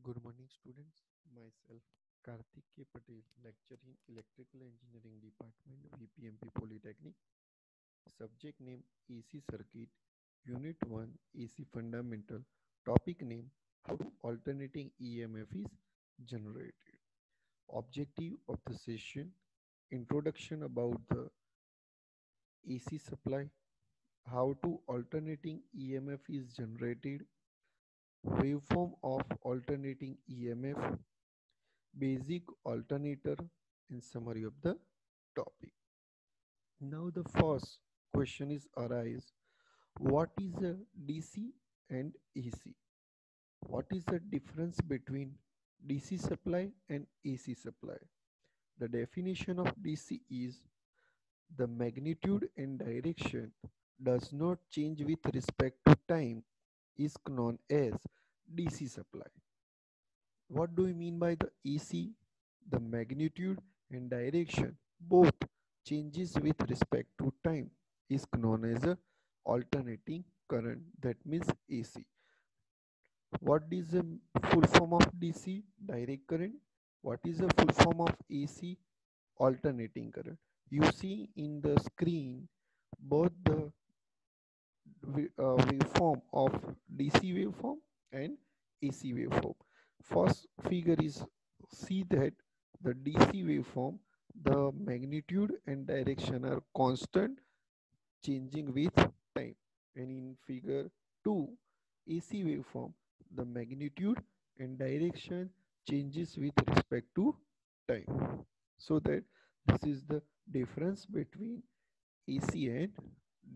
Good morning, students. Myself, Karthik K. Patel, lecturer in Electrical Engineering Department, VPMP Polytechnic. Subject name AC Circuit, Unit 1 AC Fundamental. Topic name How alternating EMF is generated. Objective of the session Introduction about the AC supply, how to alternating EMF is generated, waveform of alternating EMF, basic alternator, and summary of the topic. Now the first question is arise, what is a DC and AC? What is the difference between DC supply and AC supply? The definition of DC is the magnitude and direction does not change with respect to time is known as DC supply. What do we mean by the AC? The magnitude and direction both changes with respect to time is known as a alternating current, that means AC. What is the full form of DC? Direct current. What is the full form of AC? Alternating current. You see in the screen both the waveform of DC waveform and AC waveform. First figure is, see that the DC waveform, the magnitude and direction are constant, changing with time. And in figure 2, AC waveform, the magnitude and direction changes with respect to time. So that this is the difference between AC and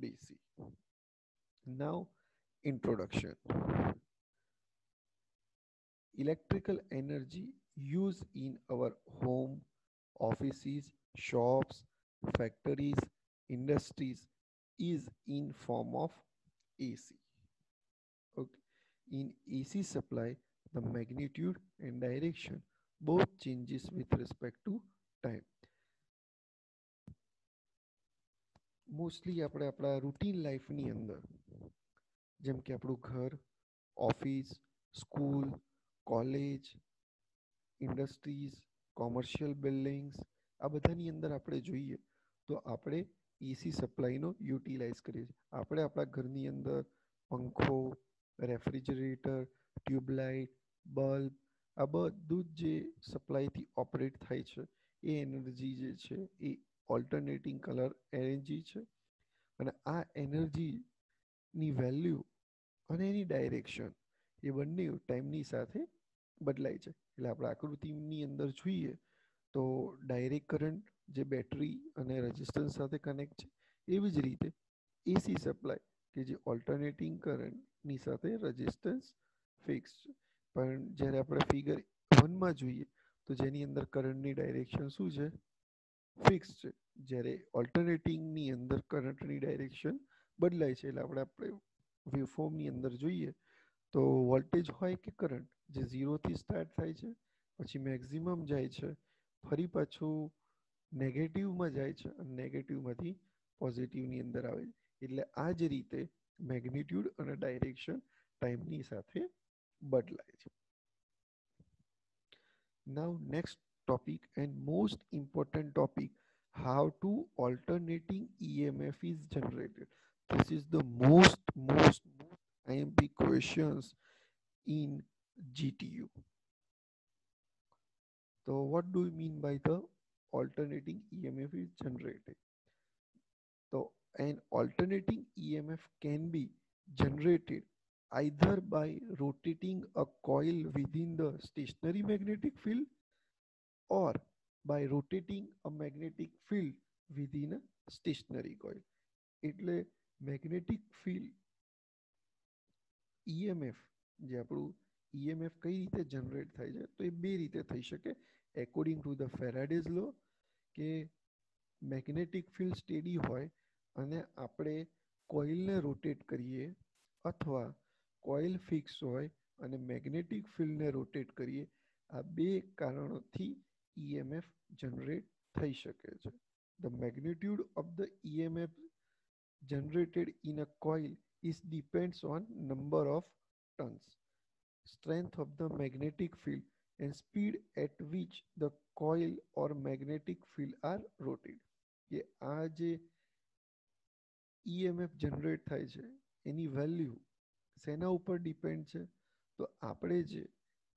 DC. Now, introduction. Electrical energy used in our home, offices, shops, factories, industries is in form of AC. Okay. In AC supply, the magnitude and direction both changes with respect to time. Mostly આપણે આપણા routine લાઈફની અંદર જેમ કે આપણું ઘર, office, school, college, industries, commercial buildings, આ બધાની અંદર આપણે જોઈએ તો આપણે એસી સપ્લાયનો યુટિલાઇઝ કરીએ છીએ. આપણે આપણા ઘરની અંદર પંખો, રેફ્રિજરેટર, ટ્યુબલાઇટ, બલ્બ, આ બધું જ જે સપ્લાયથી ઓપરેટ થાય છે એ એનર્જી જે છે એ ઓલ્ટરનેટિંગ કલર એનર્જી છે. અને આ એનર્જીની વેલ્યુ અને એની ડાયરેક્શન એ બંને ટાઈમની સાથે બદલાય છે. એટલે આપણે આકૃતિની અંદર જોઈએ તો ડાયરેક્ટ કરંટ જે બેટરી અને રેઝિસ્ટન્સ સાથે કનેક્ટ છે, એવી જ રીતે એસી સપ્લાય કે જે ઓલ્ટરનેટિંગ કરંટની સાથે રેઝિસ્ટન્સ ફિક્સ છે. પણ જ્યારે આપણે ફિગર 1માં જોઈએ તો જેની અંદર કરંટની ડાયરેક્શન શું છે? ફિક્સ છે. જ્યારે ઓલ્ટરનેટિંગની અંદર કરંટની ડાયરેક્શન બદલાય છે. એટલે આપણે વેવફોર્મની અંદર જોઈએ તો વોલ્ટેજ હોય કે કરંટ જે 0થી સ્ટાર્ટ થાય છે, પછી મેક્સિમમ જાય છે, ફરી પાછું નેગેટિવમાં જાય છે અને નેગેટિવમાંથી પોઝિટિવની અંદર આવે છે. એટલે આ જ રીતે મેગ્નિટ્યુડ અને ડાયરેક્શન ટાઈમની સાથે બદલાય છે. Now next topic and most important topic, how to alternating EMF is generated. This is the most IMP questions in GTU. So what do you mean by the alternating EMF is generated? So an alternating EMF can be generated either by rotating a coil within the stationary magnetic field or by rotating a magnetic field within a stationary coil. એટલે magnetic field EMF, જે આપણું EMF કઈ રીતે generate થાય છે તો એ બે રીતે થઈ શકે એકોર્ડિંગ ટુ ધ ફેરાડેઝ લો કે મેગ્નેટિક ફિલ્ડ સ્ટેડી હોય અને આપણે કોઇલને રોટેટ કરીએ અથવા કોઇલ ફિક્સ હોય અને મેગ્નેટિક ફિલ્ડને રોટેટ કરીએ. આ બે કારણોથી EMF જનરેટ થઈ શકે છે. The magnitude of the EMF generated in a coil is depends on number of turns. strength of the magnetic field and speed at which the coil or magnetic field are rotated. કે આ જે EMF generate થાય છે એની value શેના ઉપર depend છે? તો આપણે જે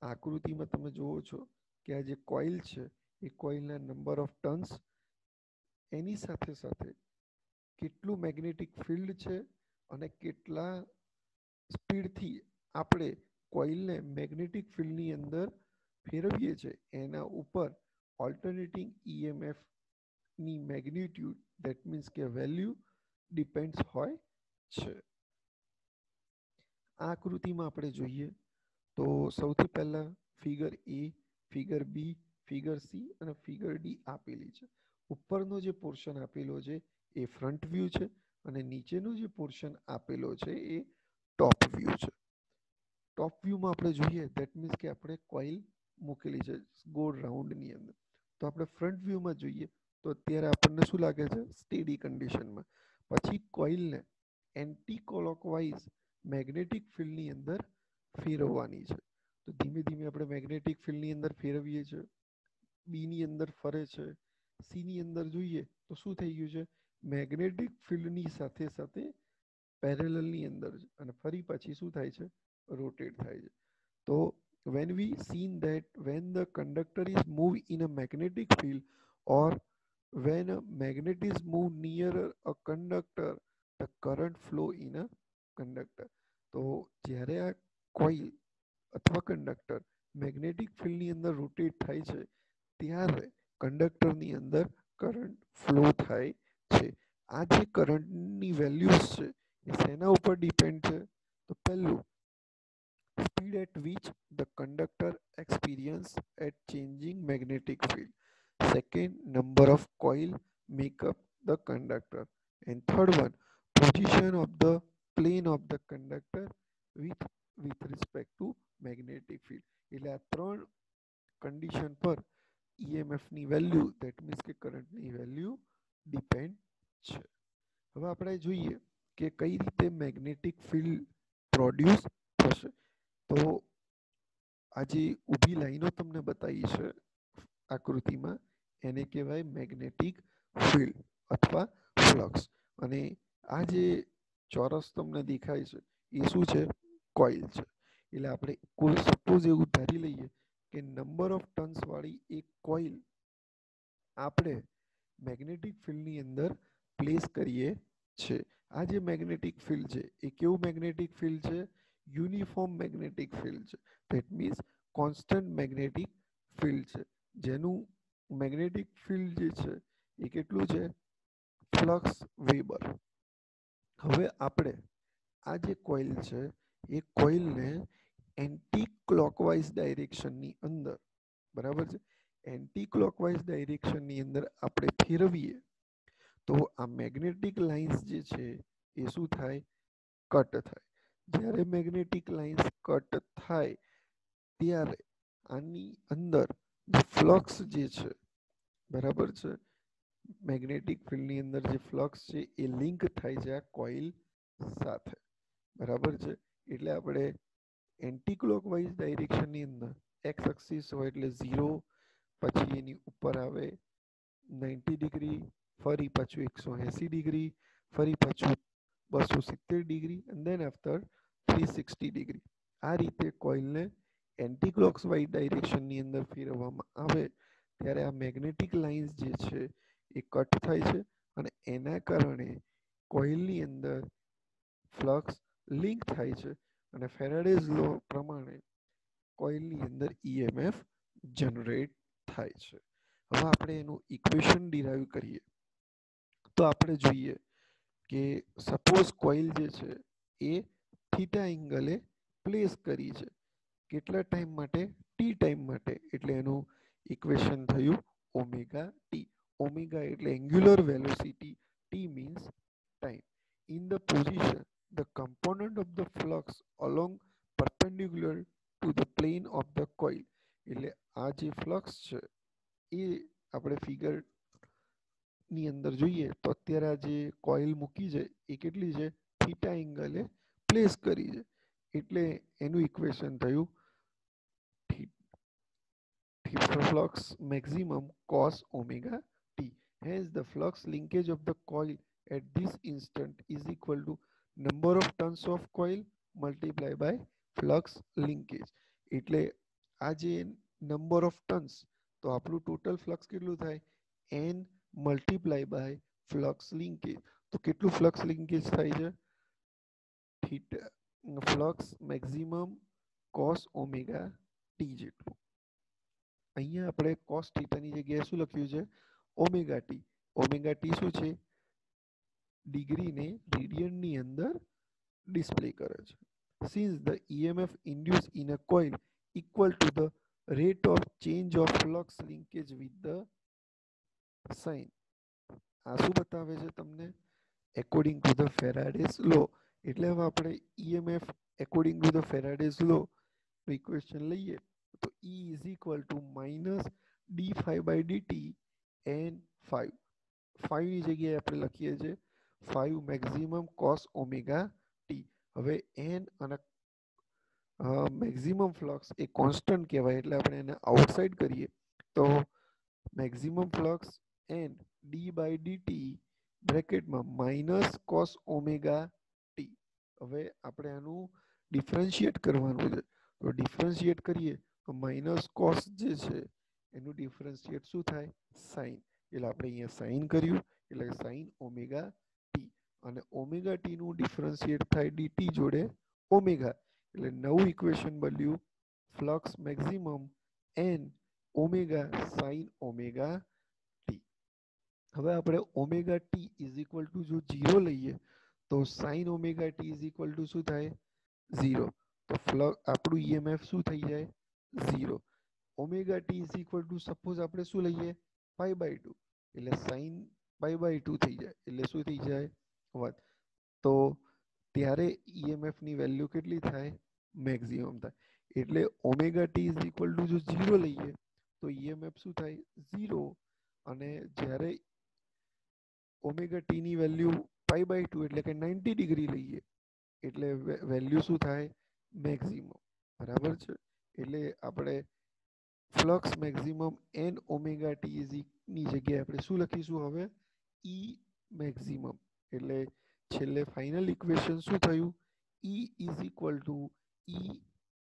આકૃતિમાં તમે જુઓ છો કે આ જે કોઇલ છે એ કોઇલના નંબર ઓફ ટર્ન્સ, એની સાથે સાથે કેટલું મેગ્નેટિક ફિલ્ડ છે અને કેટલા સ્પીડથી આપણે કોઇલને મેગ્નેટિક ફિલ્ડની અંદર ફેરવીએ છીએ એના ઉપર ઓલ્ટરનેટિંગ EMFની મેગ્નિટ્યુડ, દેટ મીન્સ કે વેલ્યુ ડિપેન્ડ્સ હોય છે. આ આકૃતિમાં આપણે જોઈએ તો સૌથી પહેલા ફિગર એ, ફિગર બી, ફિગર સી અને ફિગર ડી આપેલી છે. ઉપરનો જે પોર્શન આપેલો છે એ ફ્રન્ટ વ્યૂ છે અને નીચેનો જે પોર્શન આપેલો છે એ ટોપ વ્યૂ છે. ટોપ વ્યૂમાં આપણે જોઈએ દેટ મીન્સ કે આપણે કોઇલ મૂકેલી છે ગોળ રાઉન્ડની અંદર. તો આપણે ફ્રન્ટ વ્યૂમાં જોઈએ તો અત્યારે આપણને શું લાગે છે? સ્ટેડી કન્ડિશનમાં. પછી કોઇલને એન્ટી ક્લોકવાઇઝ મેગ્નેટિક ફિલ્ડની અંદર ફેરવવાની છે. તો ધીમે ધીમે આપણે મેગ્નેટિક ફિલ્ડની અંદર ફેરવીએ છીએ. બીની અંદર ફરે છે. સીની અંદર જોઈએ તો શું થઈ ગયું છે? મેગ્નેટિક ફિલ્ડની સાથે સાથે પેરેલલની અંદર છે અને ફરી પછી શું થાય છે? રોટેટ થાય છે. તો when we seen that when the conductor is moved in a magnetic field or when a magnet is moved near a conductor, the current flow in a conductor. તો જ્યારે આ કોઇલ અથવા કંડક્ટર મેગ્નેટિક ફિલ્ડની અંદર rotate થાય છે ત્યારે કંડક્ટરની અંદર કરંટ ફ્લો થાય છે. આ જે કરંટની વેલ્યુઝ છે એ શેના ઉપર ડિપેન્ડ છે? તો પહેલું, speed at which the conductor experience at changing magnetic field. Second, number of coil make up the conductor. And third one, position of the plane of the conductor with respect to magnetic field. એટલે આ ત્રણ condition પર EMFની value, that means કે કરંટની value depend છે. હવે આપણે જોઈએ કે કઈ રીતે મેગ્નેટિક ફિલ્ડ પ્રોડ્યુસ થશે. તો આ જે ઊભી લાઈનો તમને બતાવી છે આકૃતિમાં એને કહેવાય મેગ્નેટિક ફિલ્ડ અથવા ફ્લક્સ. અને આ જે ચોરસ તમને દેખાય છે એ શું છે? કોઇલ છે. એટલે આપણે કોઈ સપોઝ એવું ધારી લઈએ કે નંબર ઓફ ટર્ન્સ વાળી એક કોઇલ આપણે મેગ્નેટિક ફિલ્ડની અંદર પ્લેસ કરીએ છે. આ જે મેગ્નેટિક ફિલ્ડ છે એ કેવું મેગ્નેટિક ફિલ્ડ છે? યુનિફોર્મ મેગ્નેટિક ફિલ્ડ છે. That means constant magnetic field છે, જેનું મેગ્નેટિક ફિલ્ડ જે છે એ કેટલું છે? Flux weber. હવે આપણે આ જે કોઇલ છે એ કોઇલને એન્ટી ક્લોકવાઇઝ ડાયરેક્શનની અંદર, બરાબર છે, એન્ટી ક્લોકવાઇઝ ડાયરેક્શનની અંદર આપણે ફેરવીએ તો આ મેગ્નેટિક લાઇન્સ જે છે એ શું થાય? કટ થાય. જ્યારે મેગ્નેટિક લાઇન્સ કટ થાય ત્યારે આની અંદર જે ફ્લક્સ જે છે, બરાબર છે, મેગ્નેટિક ફિલ્ડની અંદર જે ફ્લક્સ છે એ લિંક થાય છે આ કોઇલ સાથે, બરાબર છે. એટલે આપણે એન્ટી ક્લોકવાઇઝ ડાયરેક્શનની અંદર એક્સ એક્સિસ હોય એટલે 0, પછી એની ઉપર આવે 90 ડિગ્રી, ફરી પાછું 180 ડિગ્રી, ફરી પાછું 270 degree and then after 360 degree. આ રીતે કોઇલને એન્ટી ક્લોકવાઇઝ ડાયરેક્શનની અંદર ફેરવવામાં આવે ત્યારે આ મેગ્નેટિક લાઇન્સ જે છે એ કટ થાય છે અને એના કારણે કોઇલની અંદર ફ્લક્સ લિંક થાય છે અને ફેરાડેઝ લો પ્રમાણે કોઇલની અંદર EMF જનરેટ થાય છે. હવે આપણે એનું ઇક્વેશન ડિરાઈવ કરીએ તો આપણે જોઈએ કે સપોઝ કોઇલ જે છે એ થીટા એંગલે પ્લેસ કરી છે. કેટલા ટાઈમ માટે? ટી ટાઈમ માટે. એટલે એનું ઇક્વેશન થયું ઓમેગા ટી. ઓમેગા એટલે angular velocity, T means time. In the position the component of the flux along perpendicular to the plane of the coil. એટલે આ જે ફ્લક્સ છે એ આપણે ફિગર ની અંદર જોઈએ તો અત્યારે આ જે કોઇલ મૂકી છે એ કેટલી છે? થીટા એંગલે પ્લેસ કરી છે. એટલે એનું ઇક્વેશન થયું flux maximum cos omega t. Hence, the flux linkage of the coil at this instant is equal to number of turns of coil multiplied by flux linkage. એટલે આ જે નંબર ઓફ ટર્ન્સ, તો આપણું total flux કેટલું થાય? n multiply by flux linkage. તો કેટલું flux linkage થાય છે? Theta flux maximum cos omega t જેટલું. અહીંયા આપણે કોસ થીટાની જગ્યાએ શું લખ્યું છે? Omega T. ઓમેગા ટી શું છે? ડિગ્રીને રેડિયનની અંદર ડિસ્પ્લે કરે છે. Since the EMF induced in a coil equal to the rate of change of flux linkage with the sign. આ શું બતાવે છે તમને? According to the Faraday's law. એટલે હવે આપણે EMF according to the Faraday's law equation લઈએ તો E is equal to minus d∅/dt n∅. 5 ની જગ્યાએ આપણે લખીએ છીએ 5 મેક્સિમમ કોસ ઓમેગા ટી. હવે n અને મેક્સિમમ ફ્લક્સ એ કોન્સ્ટન્ટ કહેવાય, એટલે આપણે એને આઉટસાઇડ કરીએ તો મેક્સિમમ ફ્લક્સ n d/dt બ્રેકેટમાં માઇનસ કોસ ઓમેગા ટી. હવે આપણે આનું ડિફરન્શિએટ કરવાનું છે, તો ડિફરન્શિએટ કરીએ તો માઇનસ કોસ જે છે એનું ડિફરન્શિએટ શું થાય? સાઇન. એટલે આપણે અહીંયા સાઇન કર્યું એટલે સાઇન ઓમેગા ટી, અને ઓમેગા ટી નું ડિફરન્શિએટ થાય ડીટી જોડે ઓમેગા, એટલે નવું ઇક્વેશન બન્યું flux maximum n omega sine omega t. હવે આપણે omega T is equal two જો 0 લઈએ તો sine omega T is equal two શું થાય? 0. તો ફ્લક્સ આપણું ઈએમએફ શું થઈ જાય? 0. Omega T is equal two suppose આપણે શું લઈએ? π/2, એટલે સાઇન π/2 થઈ જાય, એટલે શું થઈ જાય? 1. તો ત્યારે ઈએમએફ ની વેલ્યુ કેટલી થાય? મેક્સિમમ થાય. એટલે omega T is equal two જો 0 લઈએ તો ઈએમએફ શું થાય? 0. અને જ્યારે ઓમેગા ટી ની વેલ્યુ π/2 એટલે કે 90 ડિગ્રી લઈએ એટલે વેલ્યુ શું થાય? મેક્સિમમ. બરાબર છે? એટલે આપણે flux maximum n omega T ની જગ્યાએ આપણે શું લખીશું હવે? E maximum. એટલે છેલ્લે ફાઇનલ ઇક્વેશન શું થયું? E is equal two E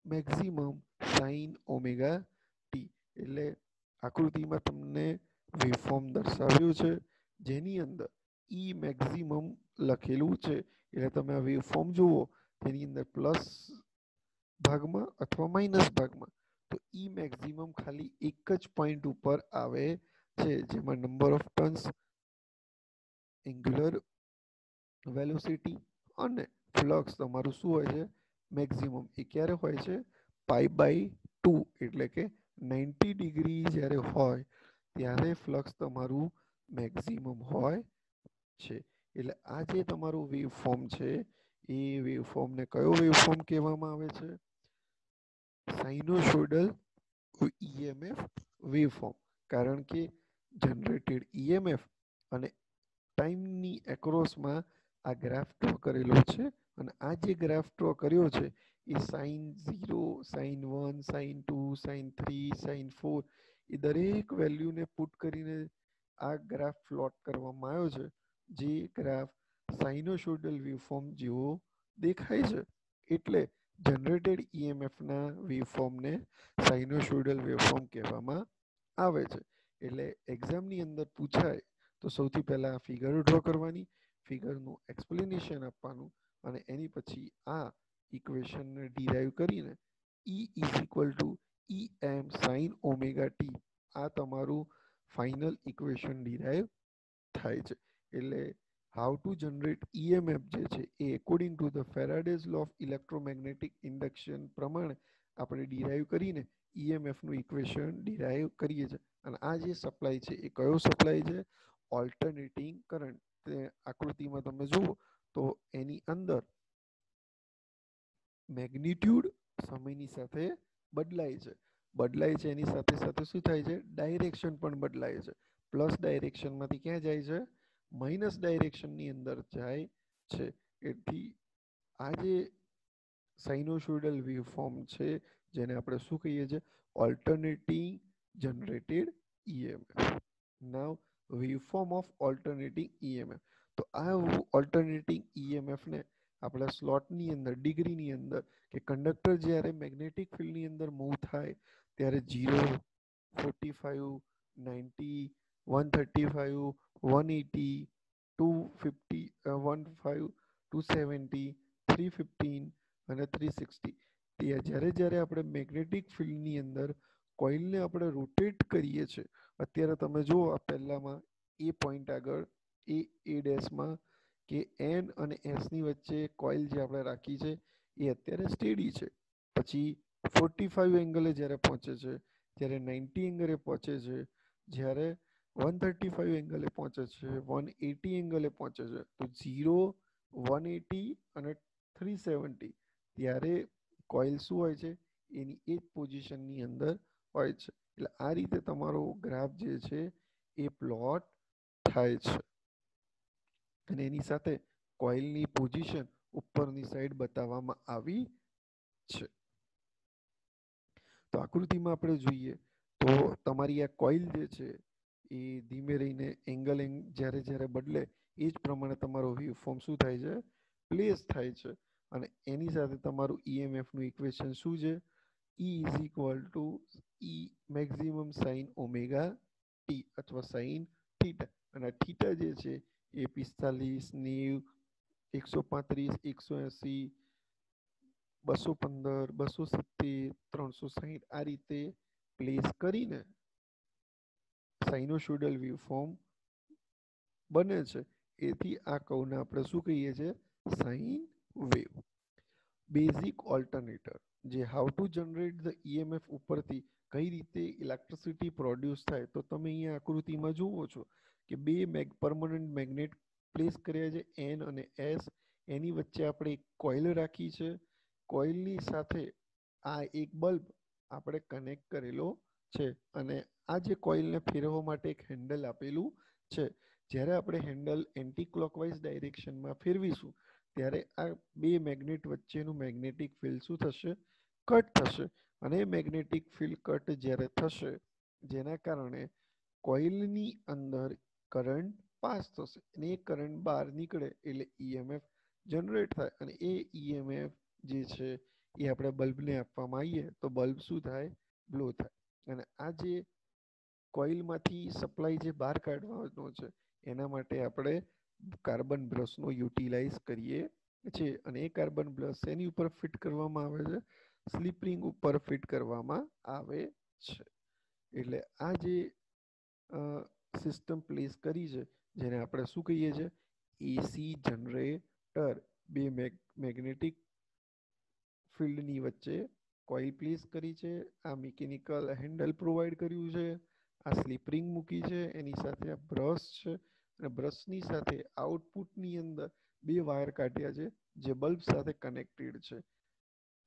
maximum sine omega T. એટલે આકૃતિમાં તમને વેવફોર્મ દર્શાવ્યું છે જેની અંદર E મેક્સિમમ લખેલું છે. એટલે તમે આ વેવફોર્મ જુઓ તેની અંદર પ્લસ ભાગમાં અથવા માઇનસ ભાગમાં, તો E મેક્સિમમ ખાલી એક જ પોઈન્ટ ઉપર આવે છે, જેમાં number of turns, angular velocity અને ફ્લક્સ તમારું શું હોય છે? મેક્સિમમ. એ ક્યારે હોય છે? π/2, એટલે કે 90 ડિગ્રી જ્યારે હોય ત્યારે ફ્લક્સ તમારું મેક્સિમમ હોય છે. એટલે આ જે તમારું વેવફોર્મ છે એ વેવફોર્મને કયો વેવફોર્મ કહેવામાં આવે છે? Sinusoidal EMF waveform. કારણ કે જનરેટેડ ઈએમએફ અને ટાઈમની એક્રોસમાં આ ગ્રાફ ડ્રો કરેલો છે, અને આ જે ગ્રાફ ડ્રો કર્યો છે એ sine 0, sine 1, sine 2, sine 3, sine 4 એ દરેક વેલ્યુને પુટ કરીને આ ગ્રાફ પ્લોટ કરવામાં આવ્યો છે, જે ગ્રાફ સાઇનોસોઇડલ વેવફોર્મ જેવો દેખાય છે. એટલે જનરેટેડ ઈએમએફના વેવફોર્મને સાઇનોસોઇડલ વેવફોર્મ કહેવામાં આવે છે. એટલે એક્ઝામની અંદર પૂછાય તો સૌથી પહેલા ફિગર ડ્રો કરવાની, ફિગરનું એક્સપ્લેનેશન આપવાનું, અને એની પછી આ ઇક્વેશનને ડિરાઈવ કરીને E is equal two EM sine omega T, આ તમારું ફાઇનલ ઇક્વેશન ડિરાઈવ થાય છે. એટલે હાઉ ટુ જનરેટ ઈએમએફ જે છે એ according to the Faraday's law of electromagnetic induction પ્રમાણે આપણે ડિરાઈવ કરીને ઈએમએફનું ઇક્વેશન ડિરાઈવ કરીએ છીએ. અને આ જે સપ્લાય છે એ કયો સપ્લાય છે? Alternating current. તે આકૃતિમાં તમે જુઓ તો એની અંદર મેગ્નિટ્યુડ સમયની સાથે બદલાય છે. બદલાય છે એની સાથે સાથે શું થાય છે? ડાયરેક્શન પણ બદલાય છે. પ્લસ ડાયરેક્શનમાંથી ક્યાં જાય છે? માઇનસ ડાયરેક્શનની અંદર જાય છે. એથી આ જે સાઇનોસોઇડલ વેવફોર્મ છે જેને આપણે શું કહીએ છીએ? Alternating generated EMF. Now, waveform of alternating EMF. તો આ ઓલ્ટરનેટિંગ EMF ને આપણા સ્લોટની અંદર ડિગ્રીની અંદર કે કંડક્ટર જ્યારે મેગ્નેટિક ફિલ્ડની અંદર મૂવ થાય ત્યારે 0, 45, 90, 135, 180, 250, 15, 270, 315 અને 360. જ્યારે જ્યારે આપણે મેગ્નેટિક ફિલ્ડની અંદર કોઇલને આપણે રોટેટ કરીએ છીએ, અત્યારે તમે જુઓ આ પહેલામાં એ પોઈન્ટ આગળ એ ડેશમાં કે એન અને એસની વચ્ચે કોઇલ જે આપણે રાખી છે એ અત્યારે સ્ટેડી છે. પછી 45 એંગલે જ્યારે પહોંચે છે, જ્યારે 90 એંગલે પહોંચે છે, જ્યારે 135 એંગલે પહોંચે છે, 180 એંગલે પહોંચે છે, તો 0, 180 અને 370 ત્યારે કોઇલ શું હોય છે એની એ જ પોઝિશનની અંદર હોય છે. એટલે આ રીતે તમારો ગ્રાફ જે છે એ પ્લોટ થાય છે અને એની સાથે કોઇલની પોઝિશન ઉપરની સાઈડ બતાવવામાં આવી છે. તો આકૃતિમાં આપણે જોઈએ તો તમારી આ કોઇલ જે છે એ ધીમે રહીને એંગલ જ્યારે જ્યારે બદલે એ જ પ્રમાણે તમારો વેવફોર્મ શું થાય છે, પ્લેસ થાય છે. અને એની સાથે તમારું ઈએમએફનું ઇક્વેશન શું છે, E is equal to E maximum sin omega T અથવા sin થીટા. અને થીટા જે છે એ 45, 90, 135, 180, 215, 270, 360 આ રીતે પ્લેસ કરીને સાઇનોસોઇડલ વેવફોર્મ બને છે. એથી આ કર્વને આપણે શું કહીએ છીએ, સાઇન વેવ. બેઝિક ઓલ્ટરનેટર જે how to generate the EMF ઉપરથી કઈ રીતે ઇલેક્ટ્રિસિટી પ્રોડ્યુસ થાય, તો તમે અહીંયા આકૃતિમાં જુઓ છો કે બે પરમનન્ટ મેગ્નેટ પ્લેસ કર્યા છે એન અને એસ. એની વચ્ચે આપણે એક કોઇલ રાખી છે. કોઇલની સાથે આ એક બલ્બ આપણે કનેક્ટ કરેલો છે અને આ જે કોઇલને ફેરવવા માટે એક હેન્ડલ આપેલું છે. જ્યારે આપણે હેન્ડલ એન્ટી ક્લોકવાઇઝ ડાયરેક્શનમાં ફેરવીશું ત્યારે આ બે મેગ્નેટ વચ્ચેનું મેગ્નેટિક ફિલ્ડ શું થશે, કટ થશે. અને મેગ્નેટિક ફિલ્ડ કટ જ્યારે થશે જેના કારણે કોઇલની અંદર કરંટ પાસ થશે અને એ કરંટ બહાર નીકળે એટલે ઈએમએફ જનરેટ થાય અને એ ઈએમએફ જે છે એ આપણે બલ્બને આપવામાં આવીએ તો બલ્બ શું થાય, ગ્લો થાય. અને આ જે કોઇલમાંથી સપ્લાય જે બહાર કાઢવાનો છે એના માટે આપણે કાર્બન બ્રશનો યુટિલાઇઝ કરીએ છીએ. અને એ કાર્બન બ્રશ એની ઉપર ફિટ કરવામાં આવે છે, સ્લીપ રિંગ ઉપર ફિટ કરવામાં આવે છે. એટલે આ જે સિસ્ટમ પ્લેસ કરી છે જેને આપણે શું કહીએ છીએ, એસી જનરેટર. બે મેગ્નેટિક ફિલ્ડની વચ્ચે કોઇલ પ્લેસ કરી છે, આ મિકેનિકલ હેન્ડલ પ્રોવાઈડ કર્યું છે, આ સ્લીપ રિંગ મૂકી છે, એની સાથે આ બ્રશ છે અને બ્રશની સાથે આઉટપુટની અંદર બે વાયર કાઢ્યા છે જે બલ્બ સાથે કનેક્ટેડ છે.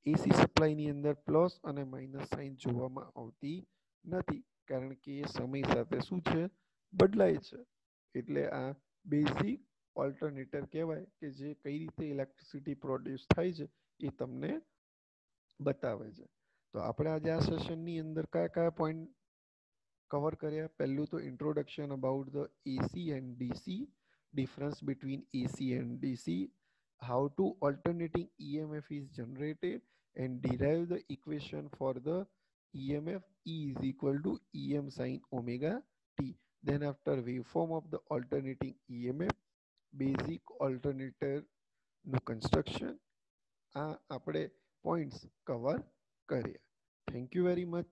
એસી સપ્લાયની અંદર પ્લસ અને માઇનસ સાઇન જોવામાં આવતી નથી કારણ કે એ સમય સાથે શું છે, બદલાય છે. એટલે આ બેઝિક ઓલ્ટરનેટર કહેવાય કે જે કઈ રીતે ઇલેક્ટ્રિસિટી પ્રોડ્યુસ થાય છે એ તમને બતાવે છે. તો આપણે આજે આ સેશનની અંદર કયા કયા પોઈન્ટ કવર કર્યા. પહેલું તો introduction about the AC and DC, difference between AC and DC, how to alternating EMF is generated and derive the equation for the EMF. E is equal to EM sin omega t. Then after waveform of the alternating EMF, basic alternator નું construction, આ આપણે points cover કર્યા. Thank you very much.